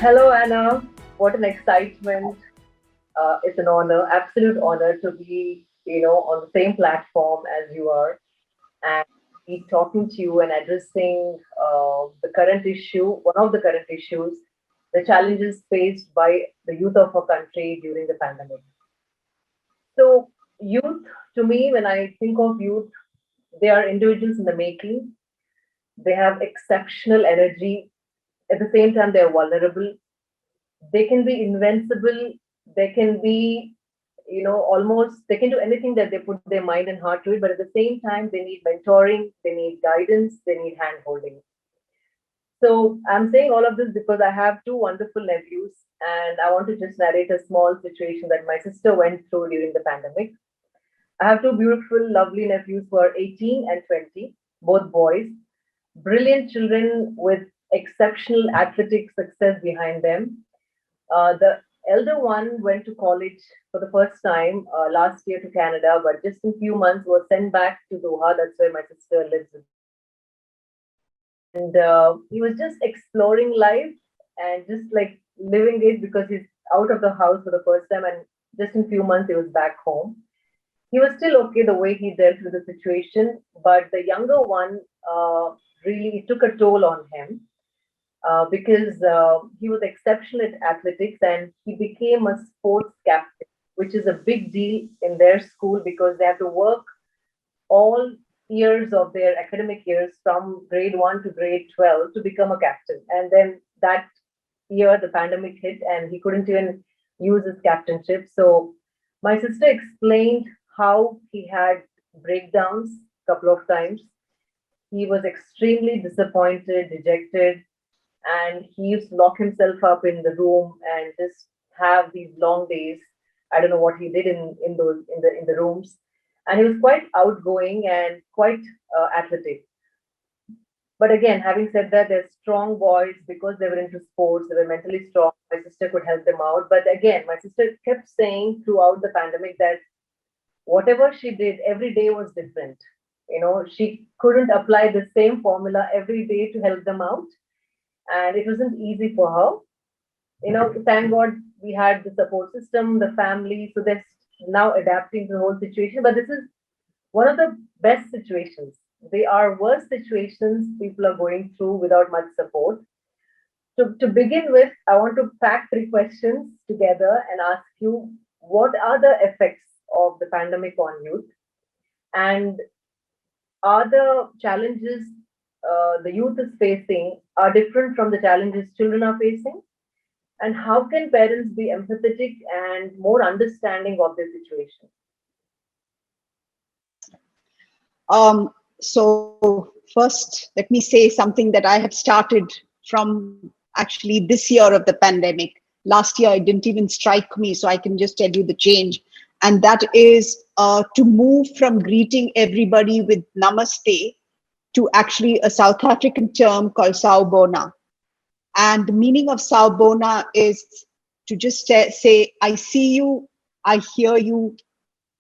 Hello, Anna. What an excitement. It's an honor, absolute honor to be, on the same platform as you are and be talking to you and addressing the current issue, one of the current issues, the challenges faced by the youth of our country during the pandemic. So, youth, to me, when I think of youth, they are individuals in the making. They have exceptional energy. At the same time, they are vulnerable. They can be invincible. They can be, almost, they can do anything that they put their mind and heart to it. But at the same time, they need mentoring, they need guidance, they need hand holding. So I'm saying all of this because I have two wonderful nephews, and I want to just narrate a small situation that my sister went through during the pandemic. I have two beautiful, lovely nephews who are 18 and 20, both boys, brilliant children with exceptional athletic success behind them. The elder one went to college for the first time last year to Canada, but just in few months was sent back to Doha. That's where my sister lives. And he was just exploring life and just like living it because he's out of the house for the first time. And just in few months, he was back home. He was still okay the way he dealt with the situation, but the younger one really took a toll on him because he was exceptional at athletics and he became a sports captain, which is a big deal in their school because they have to work all years of their academic years from grade 1 to grade 12 to become a captain. And then that year, the pandemic hit and he couldn't even use his captainship. So my sister explained how he had breakdowns a couple of times. He was extremely disappointed, dejected, and he used to lock himself up in the room and just have these long days. I don't know what he did in those in the rooms, and he was quite outgoing and quite athletic. But again, having said that, they're strong boys because they were into sports. They were mentally strong. My sister could help them out. But again, my sister kept saying throughout the pandemic that whatever she did, every day was different. She couldn't apply the same formula every day to help them out, and it wasn't easy for her. Thank God we had the support system, the family, so they're now adapting to the whole situation. But this is one of the best situations. They are worse situations people are going through without much support. To begin with, I want to pack three questions together and ask you what are the effects of the pandemic on youth? And are the challenges the youth is facing are different from the challenges children are facing? And how can parents be empathetic and more understanding of their situation? So first, let me say something that I have started from actually this year of the pandemic. Last year, it didn't even strike me, so I can just tell you the change. And that is to move from greeting everybody with namaste to actually a South African term called Sawubona. And the meaning of Sawubona is to just say, I see you, I hear you,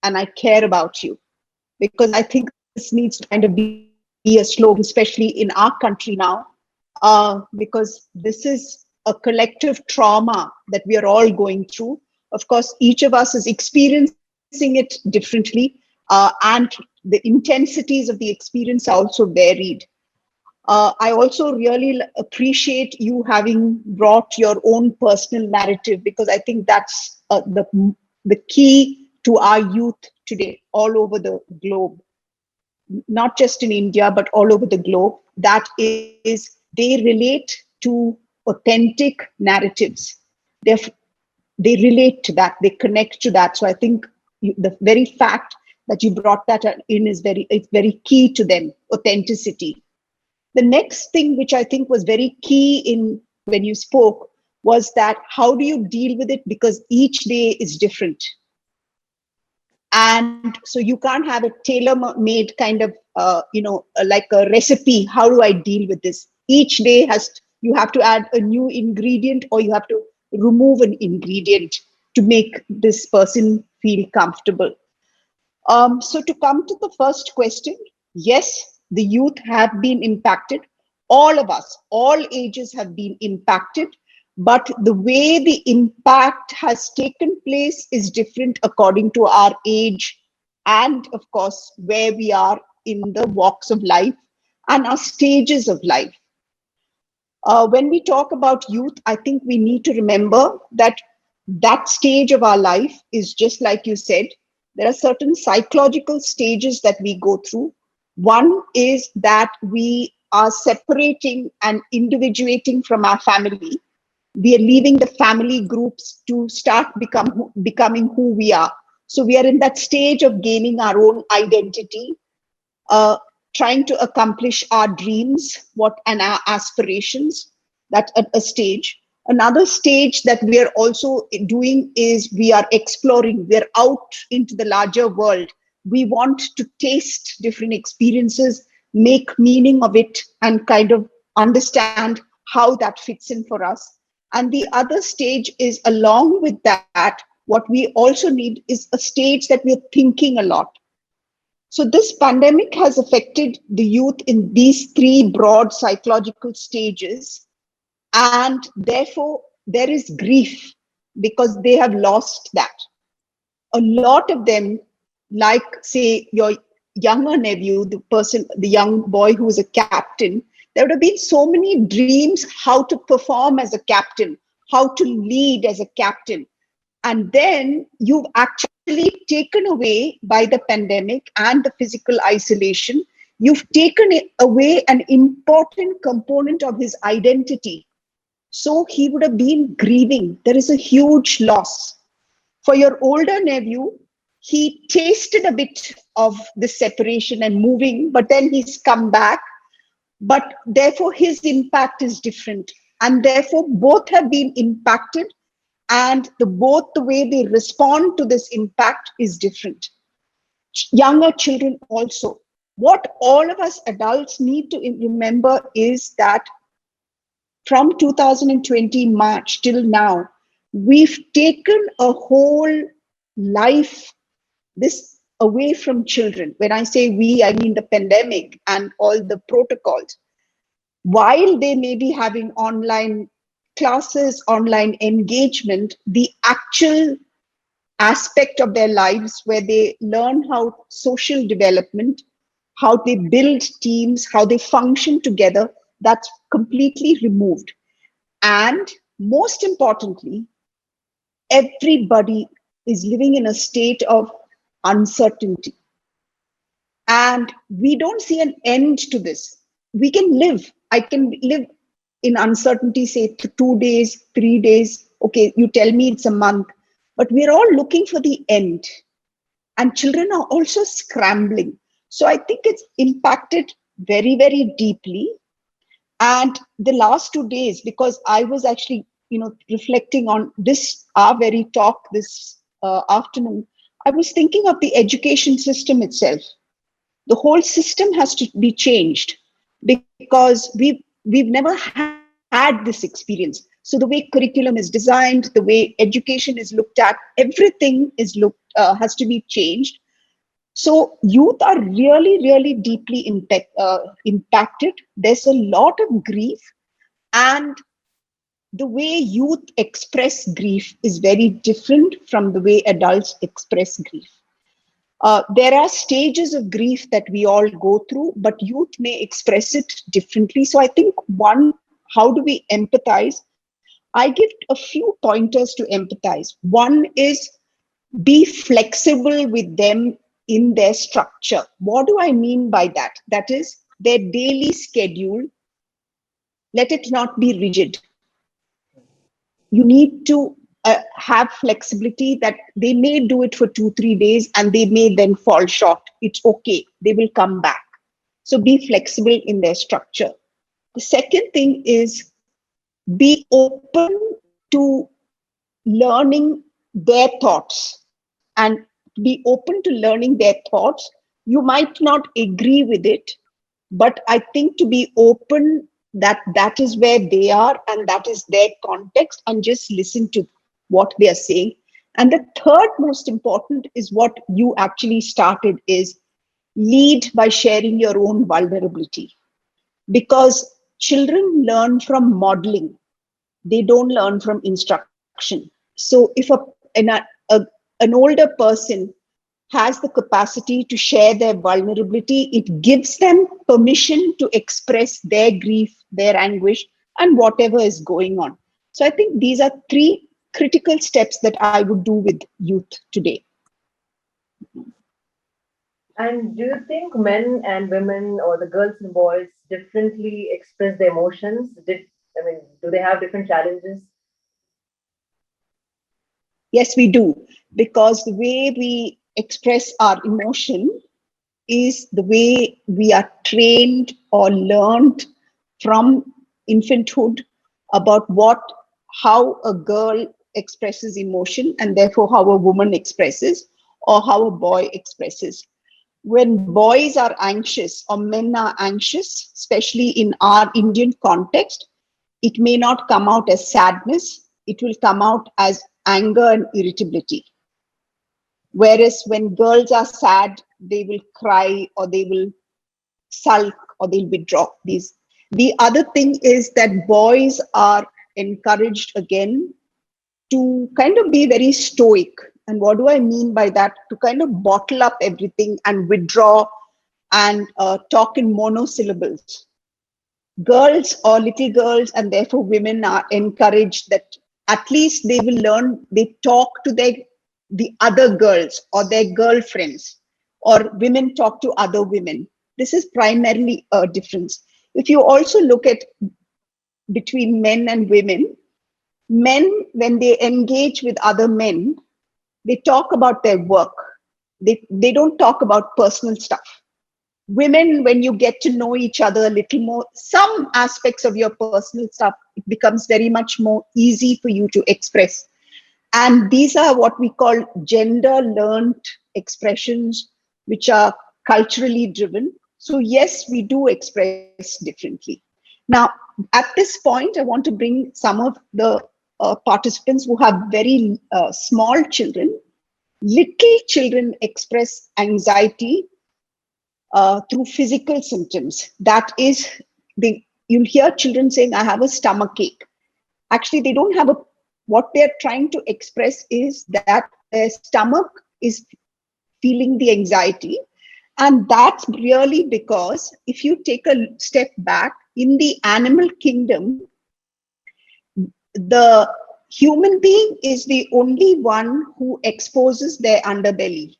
and I care about you. Because I think this needs to kind of be a slogan, especially in our country now, because this is a collective trauma that we are all going through. Of course, each of us is experiencing it differently, and the intensities of the experience are also varied. I also really appreciate you having brought your own personal narrative, because I think that's the key to our youth today all over the globe, not just in India, but all over the globe. That is, they relate to authentic narratives. They're, they relate to that, they connect to that. So I think the very fact that you brought that in is it's very key to them, authenticity. The next thing which I think was very key in when you spoke was that how do you deal with it, because each day is different, and so you can't have a tailor made kind of like a recipe. How do I deal with this? Each day you have to add a new ingredient, or you have to remove an ingredient to make this person feel comfortable. So to come to the first question, yes, the youth have been impacted. All of us, all ages have been impacted, but the way the impact has taken place is different according to our age and, of course, where we are in the walks of life and our stages of life. When we talk about youth, I think we need to remember that that stage of our life is just like you said. There are certain psychological stages that we go through. One is that we are separating and individuating from our family. We are leaving the family groups to start becoming who we are. So we are in that stage of gaining our own identity, uh, trying to accomplish our dreams, what and our aspirations. That at a stage. Another stage that we are also doing is we are exploring. We're out into the larger world. We want to taste different experiences, make meaning of it, and kind of understand how that fits in for us. And the other stage is along with that, what we also need is a stage that we're thinking a lot. So this pandemic has affected the youth in these three broad psychological stages, and therefore there is grief because they have lost that. A lot of them, like say your younger nephew, the young boy who was a captain, there would have been so many dreams how to perform as a captain, how to lead as a captain. And then you've actually taken away by the pandemic and the physical isolation, you've taken away an important component of his identity. So he would have been grieving. There is a huge loss. For your older nephew, he tasted a bit of the separation and moving, but then he's come back. But therefore, his impact is different. And therefore, both have been impacted, and both the way they respond to this impact is different. Younger children also. What all of us adults need to remember is that from 2020 March till now, we've taken a whole life this away from children. When I say we, I mean the pandemic and all the protocols. While they may be having online classes, online engagement, the actual aspect of their lives where they learn how social development, how they build teams, how they function together, that's completely removed. And most importantly, everybody is living in a state of uncertainty. And we don't see an end to this. We can live. I can live in uncertainty, say 2 days, 3 days. Okay, you tell me it's a month, but we're all looking for the end. And children are also scrambling. So I think it's impacted very, very deeply. And the last 2 days, because I was actually, reflecting on this, our very talk this afternoon, I was thinking of the education system itself. The whole system has to be changed because we've never had this experience. So the way curriculum is designed, the way education is looked at, everything has to be changed. So youth are really, really deeply impacted. There's a lot of grief, and the way youth express grief is very different from the way adults express grief. There are stages of grief that we all go through, but youth may express it differently. So I think one, how do we empathize? I give a few pointers to empathize. One is be flexible with them in their structure. What do I mean by that? That is their daily schedule. Let it not be rigid. You need to have flexibility that they may do it for 2 3 days and they may then fall short. It's okay, they will come back. So be flexible in their structure. The second thing is be open to learning their thoughts and be open to learning their thoughts. You might not agree with it, but I think to be open that that is where they are and that is their context, and just listen to what they are saying. And the third most important is what you actually started, is lead by sharing your own vulnerability, because children learn from modeling. they don't learn from instruction. So if an older person has the capacity to share their vulnerability, it gives them permission to express their grief, their anguish, and whatever is going on. So I think these are three critical steps that I would do with youth today. And do you think men and women or the girls and boys differently express their emotions? Do they have different challenges? Yes, we do, because the way we express our emotion is the way we are trained or learned from infanthood about how a girl expresses emotion, and therefore how a woman expresses or how a boy expresses. When boys are anxious or men are anxious, especially in our Indian context, it may not come out as sadness, it will come out as anger and irritability. Whereas when girls are sad, they will cry or they will sulk or they'll withdraw. The other thing is that boys are encouraged again to kind of be very stoic. And what do I mean by that? To kind of bottle up everything and withdraw and talk in monosyllables. Girls or little girls, and therefore women, are encouraged that at least they will learn, they talk to the other girls or their girlfriends, or women talk to other women. This is primarily a difference. If you also look at between men and women, men, when they engage with other men, they talk about their work. They don't talk about personal stuff. Women, when you get to know each other a little more, some aspects of your personal stuff, it becomes very much more easy for you to express. And these are what we call gender learned expressions, which are culturally driven. So yes, we do express differently. Now, at this point, I want to bring some of the participants who have very small children. Little children express anxiety through physical symptoms. That is, you'll hear children saying, I have a stomach ache. Actually, they don't have what they're trying to express is that their stomach is feeling the anxiety. And that's really because if you take a step back, in the animal kingdom, the human being is the only one who exposes their underbelly.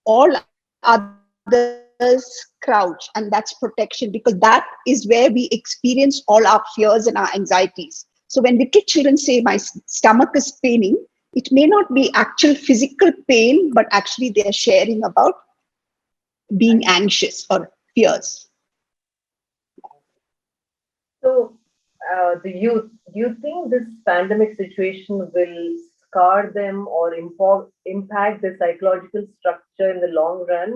All others crouch, and that's protection, because that is where we experience all our fears and our anxieties. So when little children say, my stomach is paining, it may not be actual physical pain, but actually they're sharing about being anxious or fears. So, the youth, do you think this pandemic situation will scar them or impact the psychological structure in the long run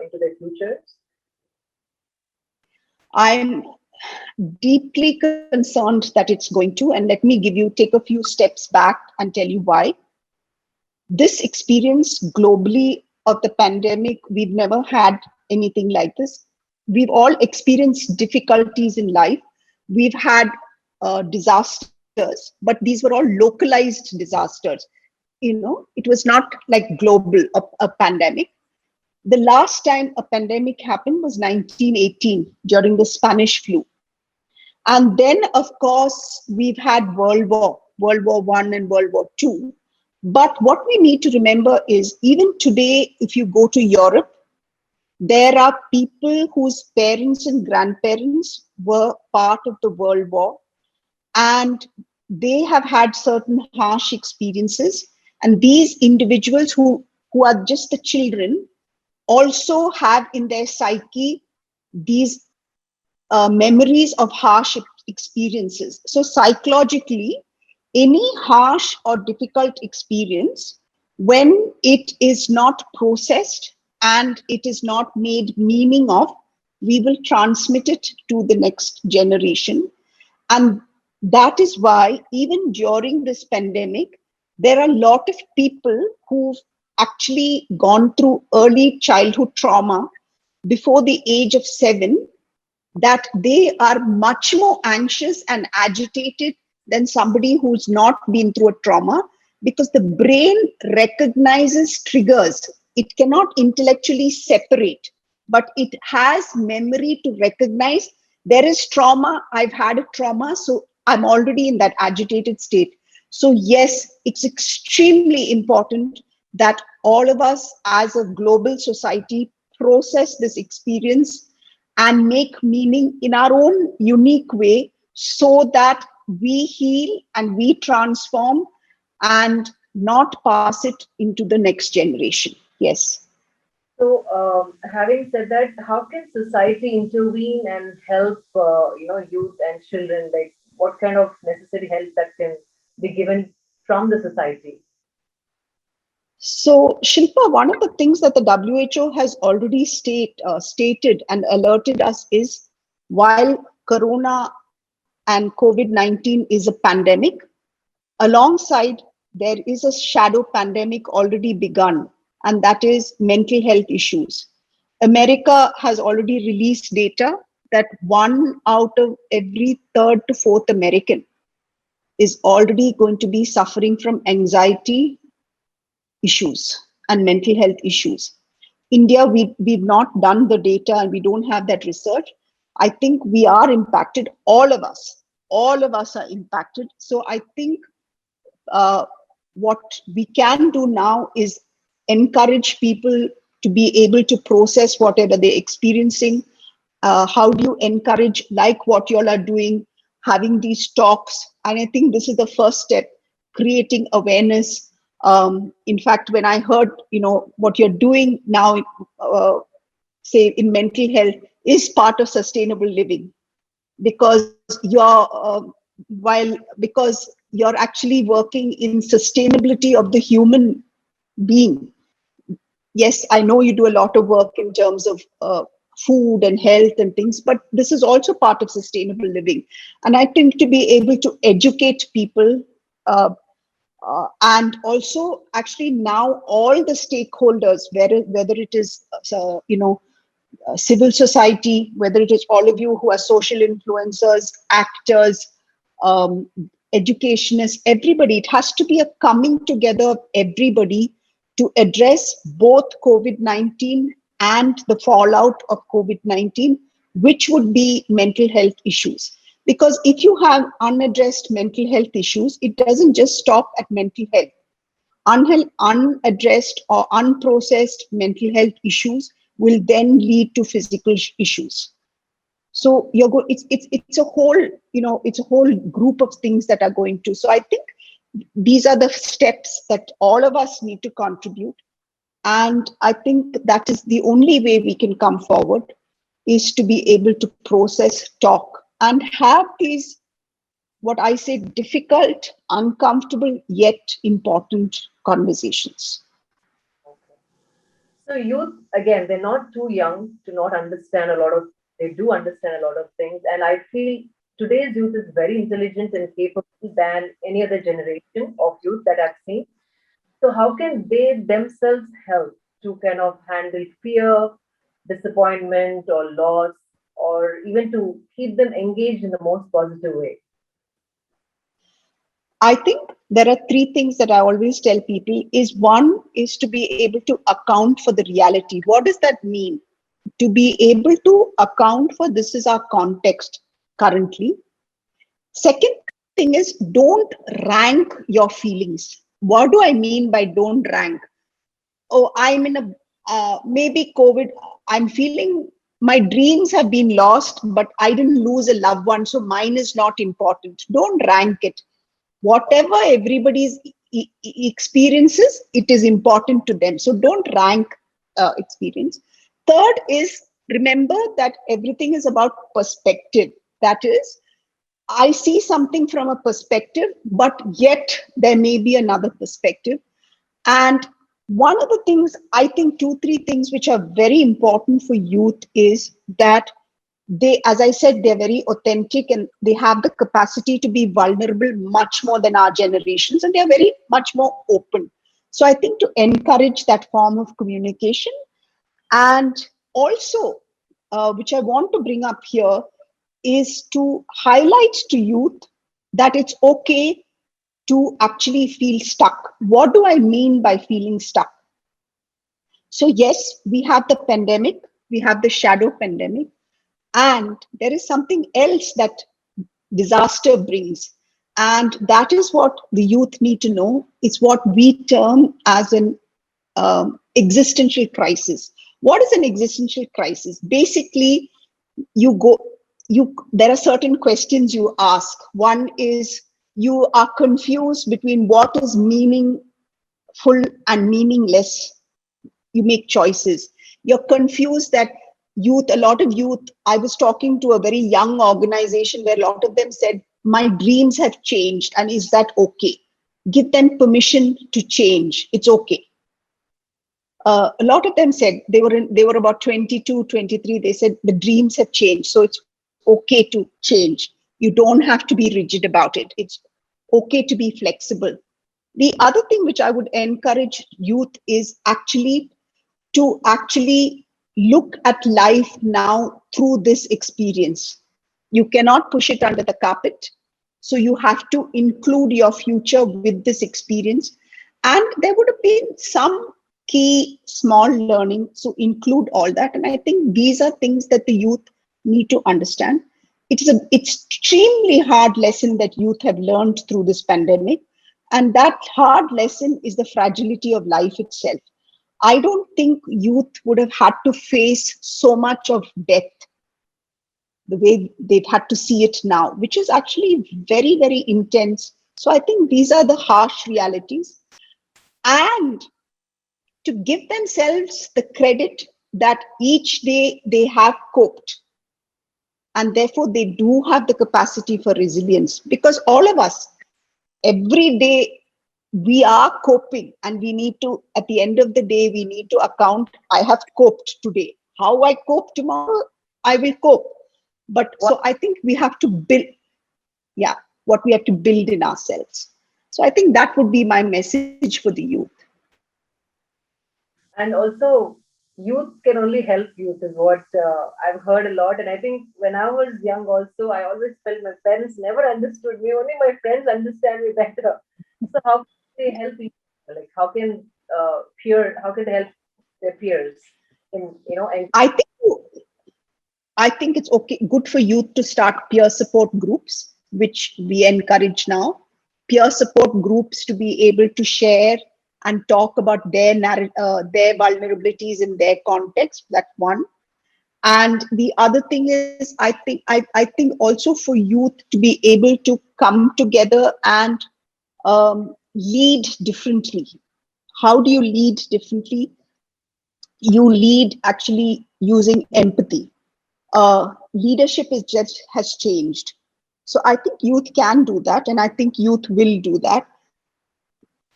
into their futures? I'm deeply concerned that it's going to, and let me take a few steps back and tell you why. This experience globally of the pandemic, we've never had anything like this. We've all experienced difficulties in life. We've had disasters, but these were all localized disasters. It was not like global, a pandemic. The last time a pandemic happened was 1918 during the Spanish flu. And then, of course, we've had World War I and World War II. But what we need to remember is, even today, if you go to Europe, there are people whose parents and grandparents were part of the World War, and they have had certain harsh experiences. And these individuals who are just the children also have in their psyche these memories of harsh experiences. So psychologically, any harsh or difficult experience, when it is not processed and it is not made meaning of, we will transmit it to the next generation. And that is why even during this pandemic, there are a lot of people who've actually gone through early childhood trauma before the age of 7, that they are much more anxious and agitated than somebody who's not been through a trauma, because the brain recognizes triggers. It cannot intellectually separate, but it has memory to recognize there is trauma. I've had a trauma, so I'm already in that agitated state. So, yes, it's extremely important that all of us as a global society process this experience and make meaning in our own unique way, so that we heal and we transform and not pass it into the next generation. Yes. So, having said that, how can society intervene and help, youth and children? Like, what kind of necessary help that can be given from the society? So, Shilpa, one of the things that the WHO has already stated and alerted us is, while Corona and COVID 19 is a pandemic, alongside there is a shadow pandemic already begun, and that is mental health issues. America has already released data that 1 out of every third to fourth American is already going to be suffering from anxiety issues and mental health issues. India, we've not done the data and we don't have that research. I think we are impacted, all of us are impacted. So I think uh, what we can do now is encourage people to be able to process whatever they're experiencing. How do you encourage, like what you all are doing, having these talks? And I think this is the first step, creating awareness. In fact, when I heard, what you're doing now, say in mental health, is part of sustainable living, because you're actually working in sustainability of the human being. Yes, I know you do a lot of work in terms of food and health and things, but this is also part of sustainable living. And I think to be able to educate people, uh, and also actually now all the stakeholders, whether it is civil society, whether it is all of you who are social influencers, actors, um, educationists, everybody, it has to be a coming together of everybody to address both COVID 19 and the fallout of COVID 19, which would be mental health issues. Because if you have unaddressed mental health issues, it doesn't just stop at mental health. Unaddressed or unprocessed mental health issues will then lead to physical issues. So it's a whole, it's a whole group of things that are going to. So I think these are the steps that all of us need to contribute. And I think that is the only way we can come forward, is to be able to process, talk, and have these, what I say, difficult, uncomfortable, yet important conversations. Okay. So, youth, again, they're not too young to not understand a lot of, they do understand a lot of things. And I feel today's youth is very intelligent and capable than any other generation of youth that I've seen. So, how can they themselves help to kind of handle fear, disappointment, or loss, or even to keep them engaged in the most positive way? I think there are three things that I always tell people. Is one is to be able to account for the reality. What does that mean? To be able to account for, this is our context currently. Second thing is, don't rank your feelings. What do I mean by don't rank? Oh, I'm in a maybe COVID, I'm feeling my dreams have been lost, but I didn't lose a loved one, so mine is not important. Don't rank it. Whatever everybody's experiences, it is important to them. So don't rank experience. Third is, remember that everything is about perspective. That is, I see something from a perspective, but yet there may be another perspective. And one of the things, I think, two, three things which are very important for youth is that they, as I said, they're very authentic and they have the capacity to be vulnerable much more than our generations, and they're very much more open. So I think to encourage that form of communication, and also, which I want to bring up here, is to highlight to youth that it's okay to actually feel stuck. What do I mean by feeling stuck? So yes, we have the pandemic, we have the shadow pandemic, and there is something else that disaster brings. And that is what the youth need to know. It's what we term as an existential crisis. What is an existential crisis? Basically, you go, there are certain questions you ask. One is you are confused between what is meaningful and meaningless. You make choices. You're confused that youth, a lot of youth, I was talking to a very young organization where a lot of them said, my dreams have changed, and is that okay? Give them permission to change. It's okay. A lot of them said they were about 22, 23. They said the dreams have changed, so it's okay to change. You don't have to be rigid about it. It's okay to be flexible. The other thing which I would encourage youth is actually to actually look at life now through this experience. You cannot push it under the carpet. So you have to include your future with this experience. And there would have been some key small learning. So include all that. And I think these are things that the youth need to understand. It is an extremely hard lesson that youth have learned through this pandemic. And that hard lesson is the fragility of life itself. I don't think youth would have had to face so much of death the way they've had to see it now, which is actually very, very intense. So I think these are the harsh realities. And to give themselves the credit that each day they have coped. And therefore, they do have the capacity for resilience, because all of us, every day, we are coping, and we need to, at the end of the day, we need to account, I have coped today. How I cope tomorrow, I will cope. But so I think we have to build, yeah, what we have to build in ourselves. So I think that would be my message for the youth. And also, youth can only help youth, is what I've heard a lot. And I think when I was young, also, I always felt my parents never understood me. Only my friends understand me better. So how can they help each other? Like how can they help their peers in and I think it's okay, good for youth to start peer support groups, which we encourage now. Peer support groups to be able to share and talk about their vulnerabilities in their context. That's one. And the other thing is, I think also for youth to be able to come together and lead differently. How do you lead differently? You lead actually using empathy. Leadership is just has changed. So I think youth can do that, and I think youth will do that.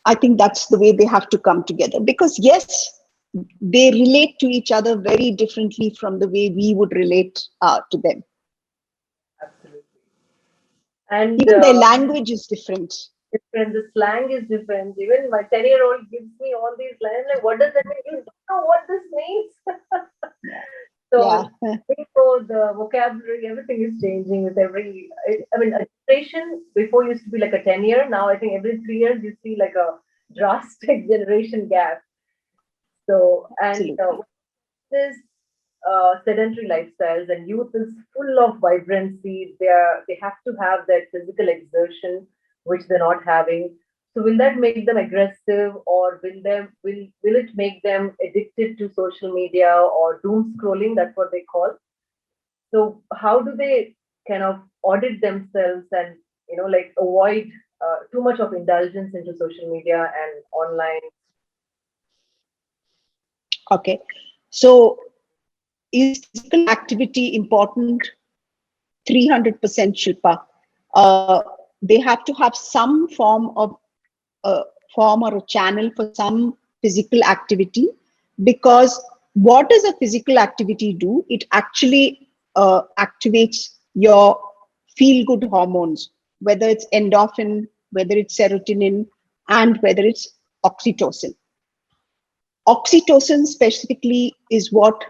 I think that's the way they have to come together, because yes, they relate to each other very differently from the way we would relate to them. absolutely. And Even their language is different. different. The slang is different. Even my 10-year-old gives me all these lines. Like, what does that mean? You don't know what this means. Yeah. So, so the vocabulary, everything is changing with every. I mean, a generation before used to be like a 10-year. Now I think every 3 years you see like a drastic generation gap. So, and Absolutely. this sedentary lifestyles, and youth is full of vibrancy. They have to have that physical exertion which they're not having. So will that make them aggressive, or will it make them addicted to social media or doom scrolling? That's what they call. So how do they kind of audit themselves and like avoid too much of indulgence into social media and online? Okay. So is physical activity important? 300% Shilpa. Uh, they have to have some uh, form or a channel for some physical activity, because what does a physical activity do? It actually activates your feel good hormones, whether it's endorphin, whether it's serotonin, and whether it's oxytocin. Oxytocin specifically is what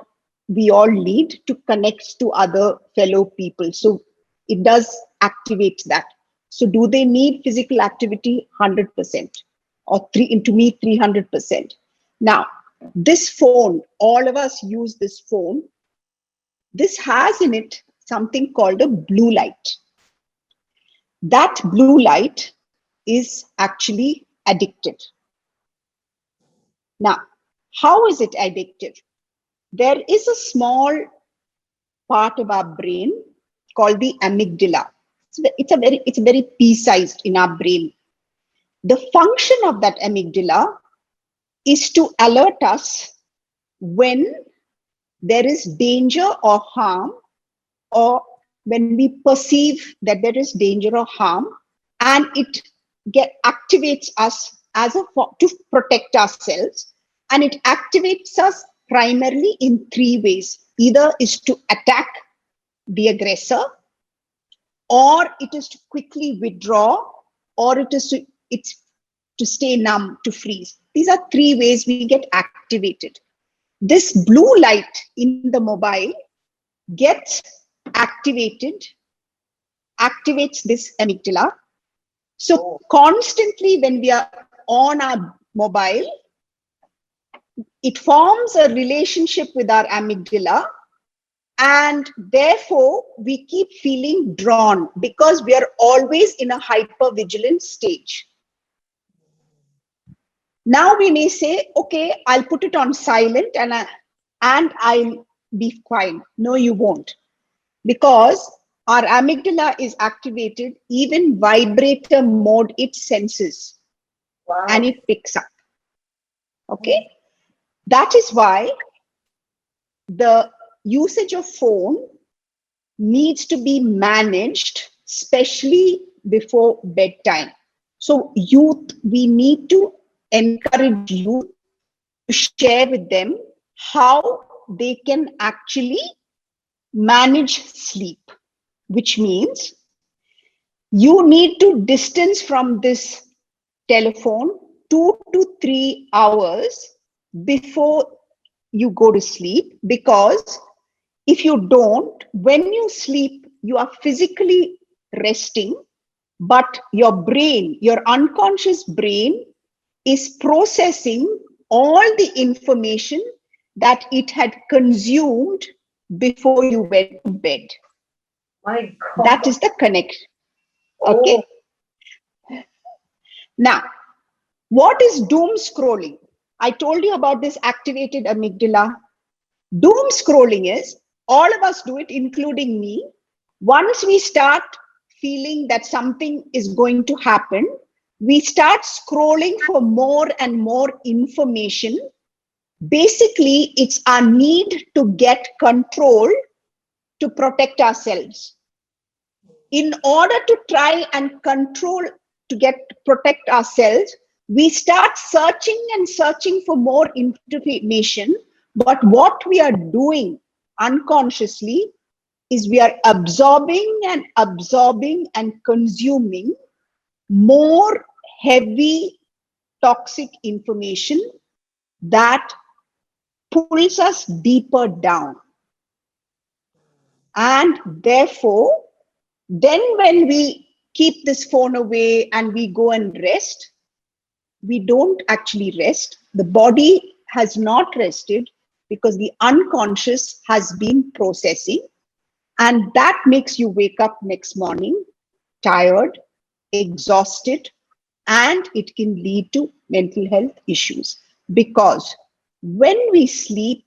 we all need to connect to other fellow people. So it does activate that. So do they need physical activity? 100%, or to me 300%. Now, this phone, all of us use this phone. This has in it something called a blue light. That blue light is actually addictive. Now, how is it addictive? There is a small part of our brain called the amygdala. It's very pea-sized in our brain. The function of that amygdala is to alert us when there is danger or harm, or when we perceive that there is danger or harm, and it activates us to protect ourselves. And it activates us primarily in three ways. Either is to attack the aggressor, or it is to quickly withdraw, or it's to stay numb, to freeze. These are three ways we get activated. This blue light in the mobile gets activates this amygdala. So constantly when we are on our mobile, it forms a relationship with our amygdala, and therefore we keep feeling drawn because we are always in a hypervigilant stage. Now we may say, okay, I'll put it on silent and I'll be fine. No, you won't. Because our amygdala is activated, even vibrator mode it senses. Wow. And it picks up. Okay? That is why the usage of phone needs to be managed, especially before bedtime. So youth, we need to encourage youth to share with them how they can actually manage sleep, which means you need to distance from this telephone 2 to 3 hours before you go to sleep, because if you don't, when you sleep, you are physically resting, but your brain, your unconscious brain, is processing all the information that it had consumed before you went to bed. My God. That is the connection. Okay. Oh. Now, what is doom scrolling? I told you about this activated amygdala. Doom scrolling is, all of us do it, including me. Once we start feeling that something is going to happen, we start scrolling for more and more information. Basically, it's our need to get control to protect ourselves. In order to try and control, to protect ourselves, we start searching and searching for more information. But what we are doing unconsciously is we are absorbing and consuming more heavy, toxic information that pulls us deeper down. And therefore, then when we keep this phone away and we go and rest, we don't actually rest. The body has not rested because the unconscious has been processing. And that makes you wake up next morning tired, exhausted, and it can lead to mental health issues. Because when we sleep,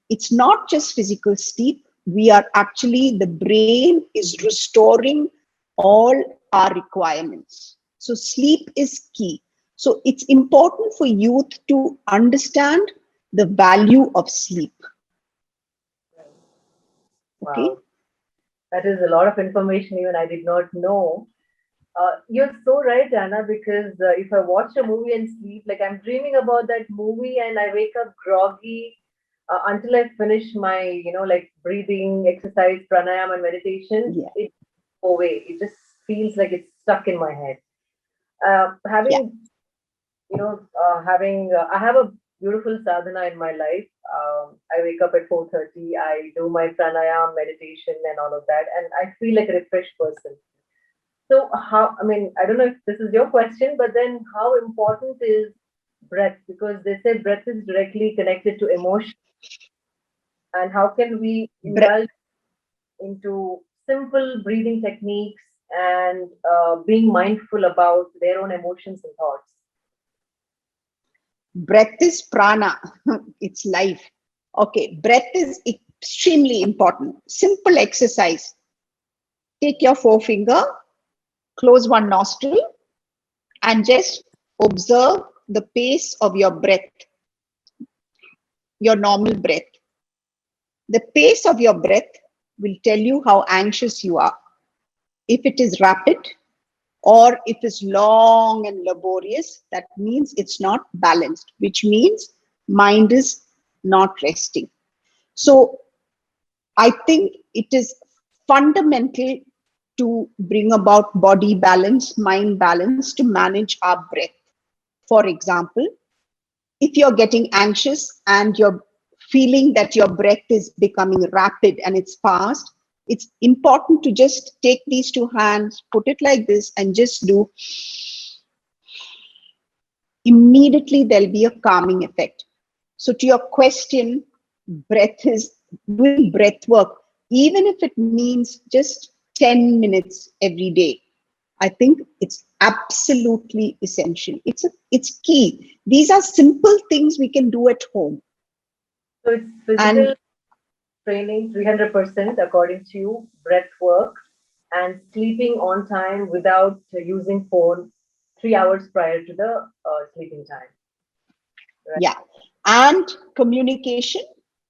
it's not just physical sleep. We are actually, the brain is restoring all our requirements. So sleep is key. So it's important for youth to understand the value of sleep. Okay. Wow. That is a lot of information even I did not know. You're so right, Anna, because if I watch a movie and sleep, like I'm dreaming about that movie and I wake up groggy until I finish my, like breathing exercise, pranayama and meditation, Yeah. it goes away. It just feels like it's stuck in my head. I have a beautiful sadhana in my life. I wake up at 4:30. I do my pranayama, meditation, and all of that, and I feel like a refreshed person. So how, I mean, I don't know if this is your question, but then how important is breath? Because they say breath is directly connected to emotion. And how can we Bre- indulge into simple breathing techniques and being mindful about their own emotions and thoughts? Breath is prana, it's life. Okay, breath is extremely important. Simple exercise. Take your forefinger, close one nostril, and just observe the pace of your breath, your normal breath. The pace of your breath will tell you how anxious you are. If it is rapid or if it's long and laborious, that means it's not balanced, which means mind is not resting. So I think it is fundamental to bring about body balance, mind balance to manage our breath. For example, if you're getting anxious and you're feeling that your breath is becoming rapid and it's fast, it's important to just take these two hands, put it like this, and just do. Immediately there'll be a calming effect. So, to your question, breath is doing breath work, even if it means just 10 minutes every day. I think it's absolutely essential. It's key. These are simple things we can do at home. So it's And physical training 300% according to you, breath work, and sleeping on time without using phone 3 hours prior to the sleeping time. Right. yeah, and communication,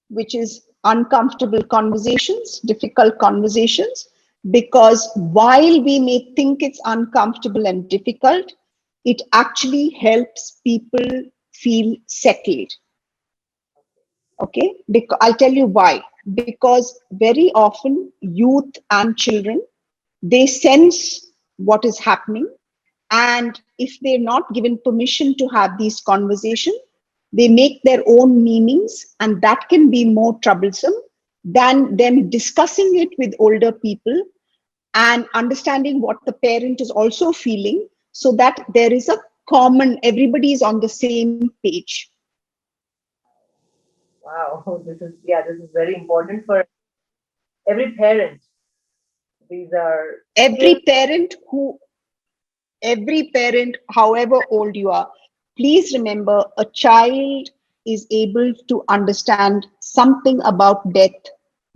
which is uncomfortable conversations, difficult conversations, because while we may think it's uncomfortable and difficult, it actually helps people feel settled. Okay, because I'll tell you why. Because very often youth and children, they sense what is happening, and if they're not given permission to have these conversations, they make their own meanings, and that can be more troublesome than them discussing it with older people and understanding what the parent is also feeling, so that there is a common, everybody is on the same page. Wow, this is, yeah, this is very important for every parent. These are skills. every parent who every parent, however old you are, please remember a child is able to understand something about death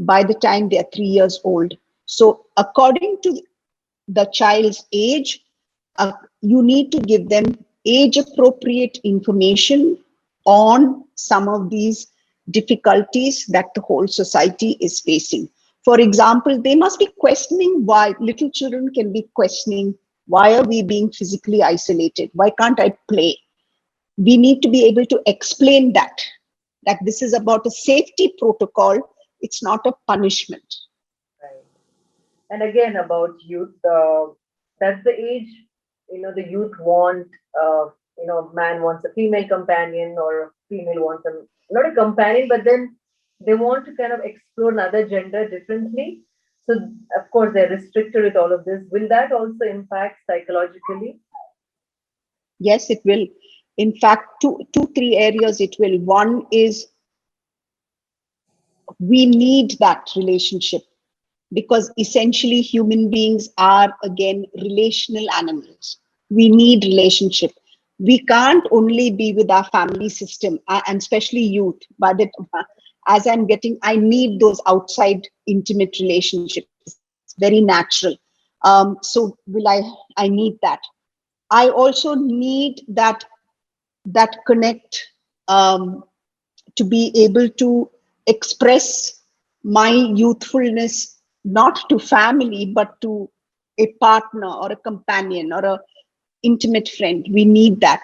by the time they are 3 years old. So, according to the child's age, you need to give them age appropriate information on some of these difficulties that the whole society is facing. For example, they must be questioning why little children can be questioning, why are we being physically isolated? Why can't I play? We need to be able to explain that this is about a safety protocol, it's not a punishment. Right. And again, about youth, that's the age, the youth want, man wants a female companion or a female wants a, not a companion, but then they want to kind of explore another gender differently. So, of course, they're restricted with all of this. Will that also impact psychologically? Yes, it will. In fact, three areas it will. One is we need that relationship, because essentially human beings are again relational animals. We need relationship. We can't only be with our family system, and especially youth. But as I'm getting, I need those outside intimate relationships. It's very natural. So will I need that. I also need that connect, um, to be able to express my youthfulness not to family but to a partner or a companion or a intimate friend. We need that,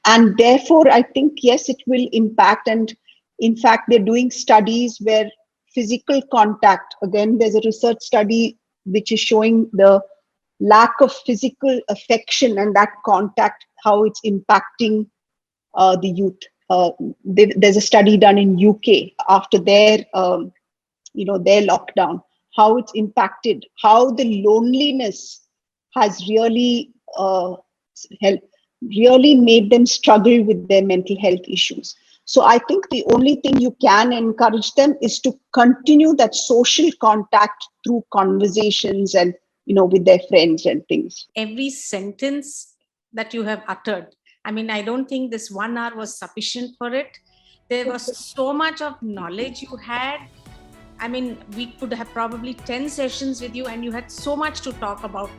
and therefore I think yes, it will impact. And in fact, they're doing studies where physical contact, again there's a research study which is showing the lack of physical affection and that contact, how it's impacting the youth. There's a study done in UK after their lockdown, how it's impacted, how the loneliness, has really really made them struggle with their mental health issues. So I think the only thing you can encourage them is to continue that social contact through conversations and, with their friends and things. Every sentence that you have uttered, I mean, I don't think this 1 hour was sufficient for it. There was so much of knowledge you had. I mean, we could have probably 10 sessions with you, and you had so much to talk about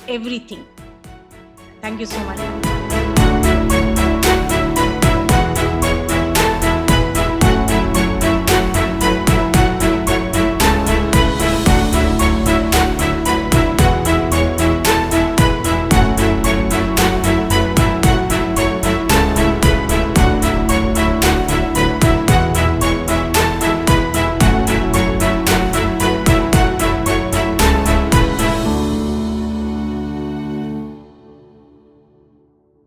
everything. Thank you so much.